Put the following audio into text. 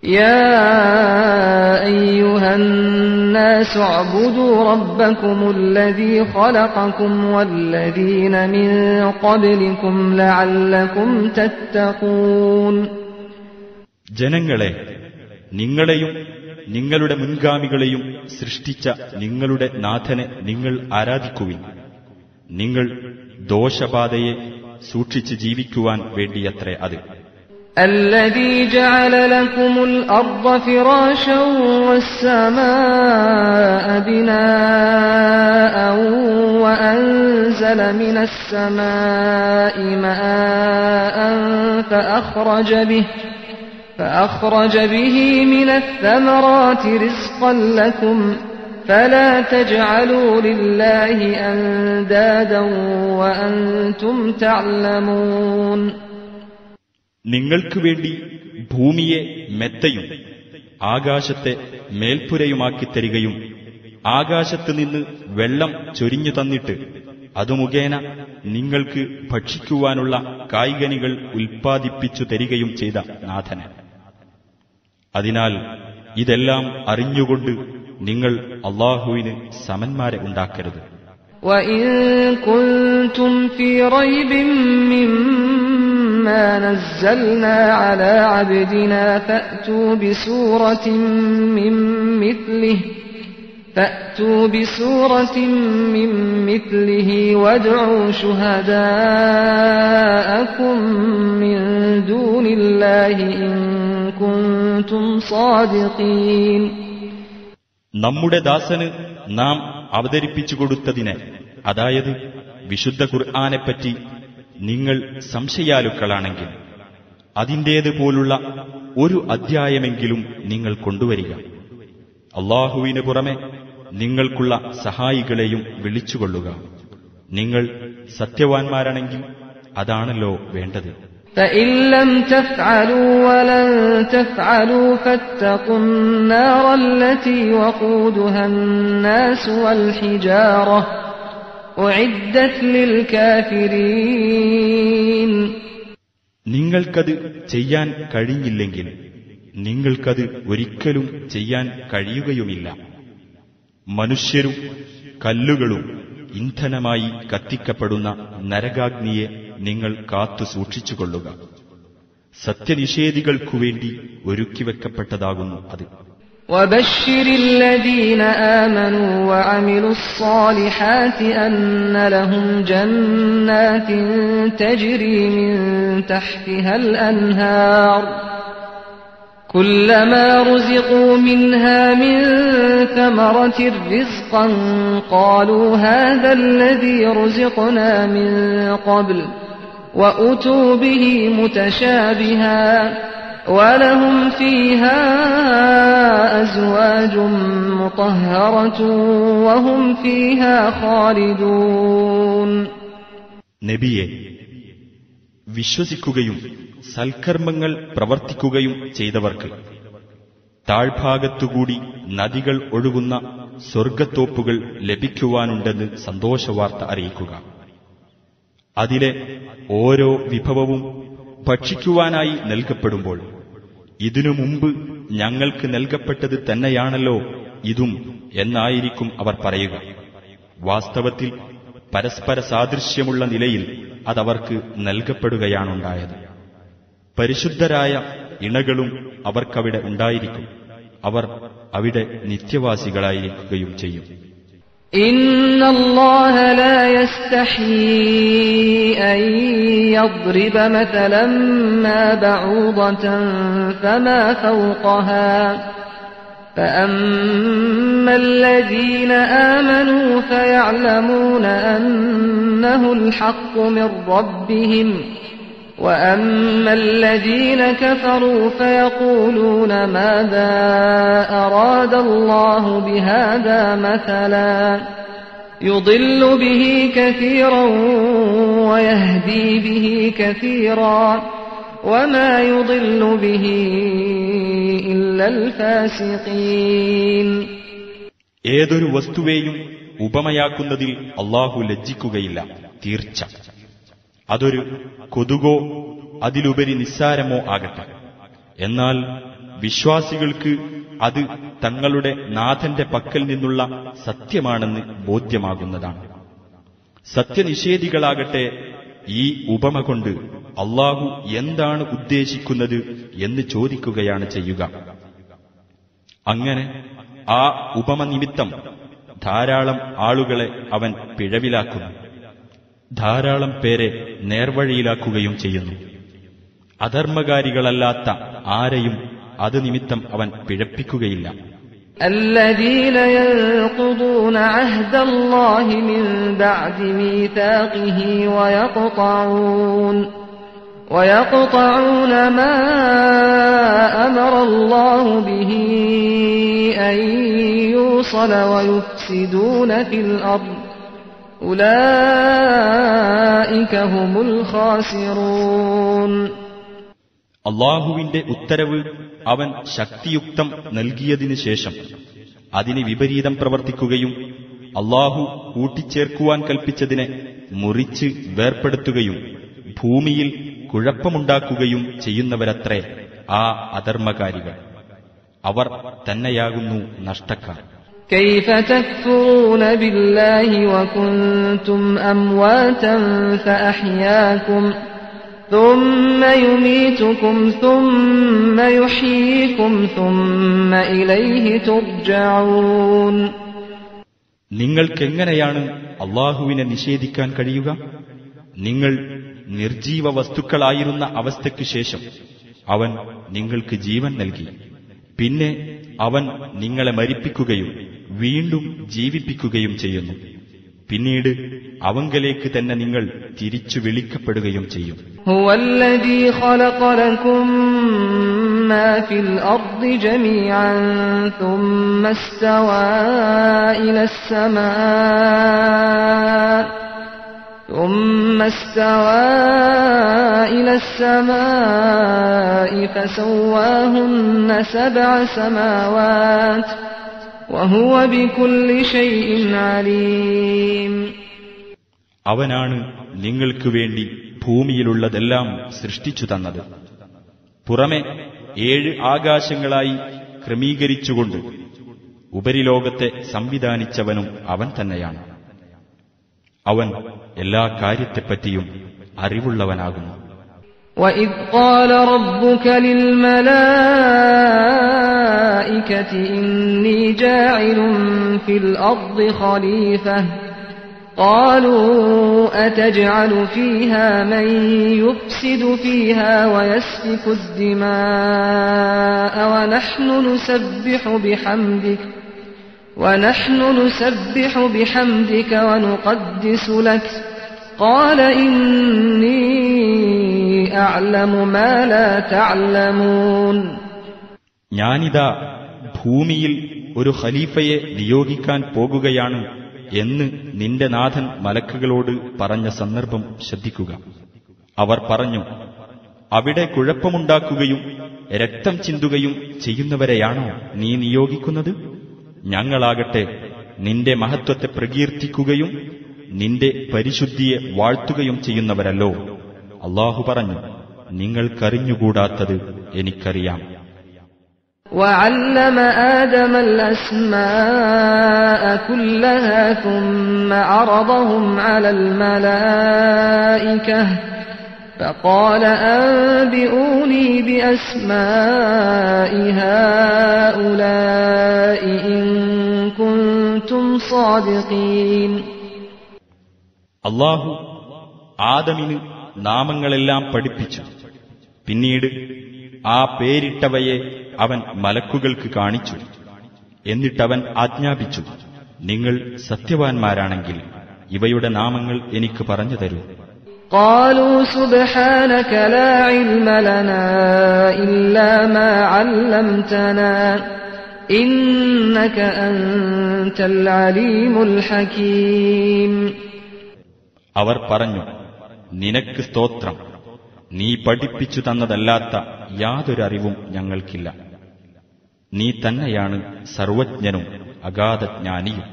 يا أيها الناس اعبدوا ربكم الذي خلقكم والذين من قبلكم لعلكم تتقون. ജനങ്ങളെ, നിങ്ങളെയും നിങ്ങളുടെ മുൻഗാമികളെയും സൃഷ്ടിച്ച നിങ്ങളുടെ നാഥനെ നിങ്ങൾ ആരാധിക്കുവിൻ. നിങ്ങൾ ദോഷബാധയെ സൂക്ഷിച്ച് ജീവിക്കുവാൻ വേണ്ടിയത്രേ അത്. الذي جعل لكم الأرض فراشا والسماء بناء وأنزل من السماء ماء فأخرج به من الثمرات رزقا لكم فلا تجعلوا لله أندادا وأنتم تعلمون. നിങ്ങൾക്ക് വേണ്ടി ഭൂമിയെ മെത്തയും ആകാശത്തെ മേൽപ്പുരയുമാക്കി തരികയും ആകാശത്ത് നിന്ന് വെള്ളം ചൊരിഞ്ഞു തന്നിട്ട് അതു മുഖേന നിങ്ങൾക്ക് ഭക്ഷിക്കുവാനുള്ള കായ്കനികൾ ഉൽപ്പാദിപ്പിച്ചു തരികയും ചെയ്ത നാഥന്. അതിനാൽ ഇതെല്ലാം അറിഞ്ഞുകൊണ്ട് നിങ്ങൾ അല്ലാഹുവിന് സമന്മാരെ ഉണ്ടാക്കരുത്. وَإِن كُنتُمْ فِي رَيْبٍ مِّمَّا نَزَّلْنَا عَلَىٰ عَبْدِنَا فَأْتُوا بِسُورَةٍ مِّن مِّثْلِهِ وَادْعُوا شُهَدَاءَكُم مِّن دُونِ اللَّهِ إِن كُنتُمْ صَادِقِينَ. നമ്മുടെ ദാസന് നാം അവതരിപ്പിച്ചു കൊടുത്തതിനെ, അതായത് വിശുദ്ധ ഖുർആനെപ്പറ്റി നിങ്ങൾ സംശയാലുക്കളാണെങ്കിൽ അതിന്റേതുപോലുള്ള ഒരു അധ്യായമെങ്കിലും നിങ്ങൾ കൊണ്ടുവരിക. അല്ലാഹുവിന് പുറമെ നിങ്ങൾക്കുള്ള സഹായികളെയും വിളിച്ചുകൊള്ളുക. നിങ്ങൾ സത്യവാൻമാരാണെങ്കിൽ അതാണല്ലോ വേണ്ടത്. فَإِن لَّمْ تَفْعَلُوا وَلَن تَفْعَلُوا فَاتَّقُوا النَّارَ الَّتِي وَقُودُهَا النَّاسُ وَالْحِجَارَةُ أُعِدَّتْ لِلْكَافِرِينَ. നിങ്ങൾക്കത് ചെയ്യാൻ കഴിഞ്ഞില്ലെങ്കിൽ നിങ്ങൾക്കത് ഒരിക്കലും ചെയ്യാൻ കഴിയുകയുമില്ല. മനുഷ്യരും കല്ലുകളും ഇന്ധനമായി കത്തിക്കപ്പെടുന്ന നരകാഗ്നിയെ നിങ്ങൾ കാത്തു സൂക്ഷിച്ചുകൊള്ളുക. സത്യനിഷേധികൾക്കുവേണ്ടി ഒരുക്കിവെക്കപ്പെട്ടതാകുന്നു അത്. وَبَشِّرِ الَّذِينَ آمَنُوا وَعَمِلُوا الصَّالِحَاتِ أَنَّ لَهُمْ جَنَّاتٍ تَجْرِي مِن تَحْتِهَا الْأَنْهَارُ كُلَّمَا رُزِقُوا مِنْهَا مِن ثَمَرَةٍ رِّزْقًا قَالُوا هَٰذَا الَّذِي رُزِقْنَا مِن قَبْلُ وَأُتُوا بِهِ مُتَشَابِهًا وَلَهُمْ فِيهَا أَزْوَاجٌ مُطَهَّرَةٌ وَهُمْ فِيهَا خَالِدُونَ. നബിയെ, വിശ്വസിക്കുകയും സൽക്കർമ്മങ്ങൾ പ്രവർത്തിക്കുകയും ചെയ്തവർക്ക് താഴ്ഭാഗത്തുകൂടി നദികൾ ഒഴുകുന്ന സ്വർഗത്തോപ്പുകൾ ലഭിക്കുവാനുണ്ടെന്ന് സന്തോഷവാർത്ത അറിയിക്കുക. അതിലെ ഓരോ വിഭവവും ഭക്ഷിക്കുവാനായി നൽകപ്പെടുമ്പോൾ ഇതിനു മുമ്പ് ഞങ്ങൾക്ക് നൽകപ്പെട്ടത് തന്നെയാണല്ലോ ഇതും എന്നായിരിക്കും അവർ പറയുക. വാസ്തവത്തിൽ പരസ്പര സാദൃശ്യമുള്ള നിലയിൽ അതവർക്ക് നൽകപ്പെടുകയാണുണ്ടായത്. പരിശുദ്ധരായ ഇണകളും അവർക്കവിടെ ഉണ്ടായിരിക്കും. അവർ അവിടെ നിത്യവാസികളായിരിക്കുകയും ചെയ്യും. ഇന്നല്ലാഹ ലാ യസ്തഹീ അൻ യദ്രിബ മതലൻ മാ ബഊദതൻ ഫമാ ഫൗഖഹാ فأما الذين آمنوا فيعلمون أنه الحق من ربهم وأما الذين كفروا فيقولون ماذا أراد الله بهذا مثلا يضل به كثيرا ويهدي به كثيرا وما يضل به إلا الفاسقين. ഏതൊരു വസ്തുവേയും ഉപമയാക്കുന്നതിൽ അല്ലാഹു ലജ്ജിക്കുകയില്ല, തീർച്ച. അതൊരു കൊതുകോ അതിലുപരി നിസ്സാരമോ ആകട്ടെ. എന്നാൽ വിശ്വാസികൾക്ക് അത് തങ്ങളുടെ നാഥന്റെ പക്കൽ നിന്നുള്ള സത്യമാണെന്ന് ബോധ്യമാകുന്നതാണ്. സത്യനിഷേധികളാകട്ടെ ഈ ഉപമ കൊണ്ട് അല്ലാഹു എന്താണ് ഉദ്ദേശിക്കുന്നത് എന്ന് ചോദിക്കുകയാണ് ചെയ്യുക. അങ്ങനെ ആ ഉപമ നിമിത്തം ധാരാളം ആളുകളെ അവൻ പിഴവിലാക്കുന്നു, ധാരാളം പേരെ നേർവഴിയിലാക്കുകയും ചെയ്യുന്നു. അധർമ്മകാരികളല്ലാത്ത ആരെയും അത് നിമിത്തം അവൻ പിഴപ്പിക്കുകയില്ല. الذين ينقضون عهد الله من بعد ميثاقه ويقطعون ما أمر الله به أن يوصل ويفسدون في الأرض أولئك هم الخاسرون. അള്ളാഹുവിന്റെ ഉത്തരവ് അവൻ ശക്തിയുക്തം നൽകിയതിനു ശേഷം അതിന് വിപരീതം പ്രവർത്തിക്കുകയും അള്ളാഹു കൂട്ടിച്ചേർക്കുവാൻ കൽപ്പിച്ചതിനെ മുറിച്ച് വേർപ്പെടുത്തുകയും ഭൂമിയിൽ കുഴപ്പമുണ്ടാക്കുകയും ചെയ്യുന്നവരത്രേ ആ അധർമ്മകാരികൾ. അവർ തന്നെയാകുന്നു നഷ്ടക്കാർ. كيف تكفرون بالله وكنتم أمواتا فأحياكم ثم يميتكم ثم يحييكم ثم إليه ترجعون. നിങ്ങൾക്കെങ്ങനെയാണ് അള്ളാഹുവിനെ നിഷേധിക്കാൻ കഴിയുക? നിങ്ങൾ നിർജീവ വസ്തുക്കളായിരുന്ന അവസ്ഥയ്ക്കു ശേഷം അവൻ നിങ്ങൾക്ക് ജീവൻ നൽകി. പിന്നെ അവൻ നിങ്ങളെ മരിപ്പിക്കുകയും വീണ്ടും ജീവിപ്പിക്കുകയും ചെയ്യുന്നു. പിന്നീട് അവങ്കലേക്ക് തന്നെ നിങ്ങൾ തിരിച്ചു വിളിക്കപ്പെടുകയും ചെയ്യും. ഹുവല്ലദീ ഖലഖ ലക്കും മാ ഫിൽ അർദി ജമീഅൻ സുമ്മ ഇസ്തവാ ഇല السماء فسواهن سبع سماوات وهو بكل شيء عليم. അവനാണ് നിങ്ങൾക്ക് വേണ്ടി ഭൂമിയിലുള്ളതെല്ലാം സൃഷ്ടിച്ചു തന്നത്. പുറമെ 7 ആകാശങ്ങളായി ക്രമീകരിച്ചുകൊണ്ട് ഉപരിലോകത്തെ സംവിധാനിച്ചവനും അവൻ തന്നെയാണ്. അവൻ എല്ലാ കാര്യത്തെപ്പറ്റിയും അറിവുള്ളവനാകുന്നു. وَإِذْ قَالَ رَبُّكَ لِلْمَلَائِكَةِ إِنِّي جَاعِلٌ فِي الْأَرْضِ خَلِيفَةً قَالُوا أَتَجْعَلُ فِيهَا مَن يُفْسِدُ فِيهَا وَيَسْفِكُ الدِّمَاءَ وَنَحْنُ نُسَبِّحُ بِحَمْدِكَ وَنُقَدِّسُ لَكَ قَالَ إِنِّي أَعْلَمُ مَا لَا تَعْلَمُونَ. ഞാനിതാ ഭൂമിയിൽ ഒരു ഖലീഫയെ നിയോഗിക്കാൻ പോകുകയാണ് എന്ന് നിന്റെ നാഥൻ മലക്കുകളോട് പറഞ്ഞ സന്ദർഭം ശ്രദ്ധിക്കുക. അവർ പറഞ്ഞു, അവിടെ കുഴപ്പമുണ്ടാക്കുകയും രക്തം ചിന്തുകയും ചെയ്യുന്നവരെയാണോ നീ നിയോഗിക്കുന്നത്? ഞങ്ങളാകട്ടെ നിന്റെ മഹത്വത്തെ പ്രകീർത്തിക്കുകയും നിന്റെ പരിശുദ്ധിയെ വാഴ്ത്തുകയും ചെയ്യുന്നവരല്ലോ. അല്ലാഹു പറഞ്ഞു, നിങ്ങൾക്കറിഞ്ഞുകൂടാത്തത് എനിക്കറിയാം. وَعَلَّمَ آدَمَ الْأَسْمَاءَ كُلَّهَا ثُمَّ عَرَضَهُمْ عَلَى الْمَلَائِكَةِ فَقَالَ أَنبِئُونِي بِأَسْمَاءِ هَؤُلَاءِ إِن كُنتُمْ صَادِقِينَ. അല്ലാഹു ആദമിന് നാമങ്ങളെല്ലാം പഠിപ്പിച്ചു. പിന്നീട് ആ പേരിട്ടവയെ അവൻ മലക്കുകൾക്ക് കാണിച്ചു. എന്നിട്ടവൻ ആജ്ഞാപിച്ചു, നിങ്ങൾ സത്യവാൻമാരാണെങ്കിൽ ഇവയുടെ നാമങ്ങൾ എനിക്ക് പറഞ്ഞു തരൂ. قالوا سبحانك لا علم لنا إلا ما علمتنا إنك أنت العليم الحكيم. അവർ പറഞ്ഞു, നിനക്ക് സ്തോത്രം, നീ പഠിപ്പിച്ചു തന്നതല്ലാത്ത യാതൊരറിവും ഞങ്ങൾക്കില്ല. നീ തന്നെയാണ് സർവജ്ഞനും അഗാധജ്ഞാനിയും.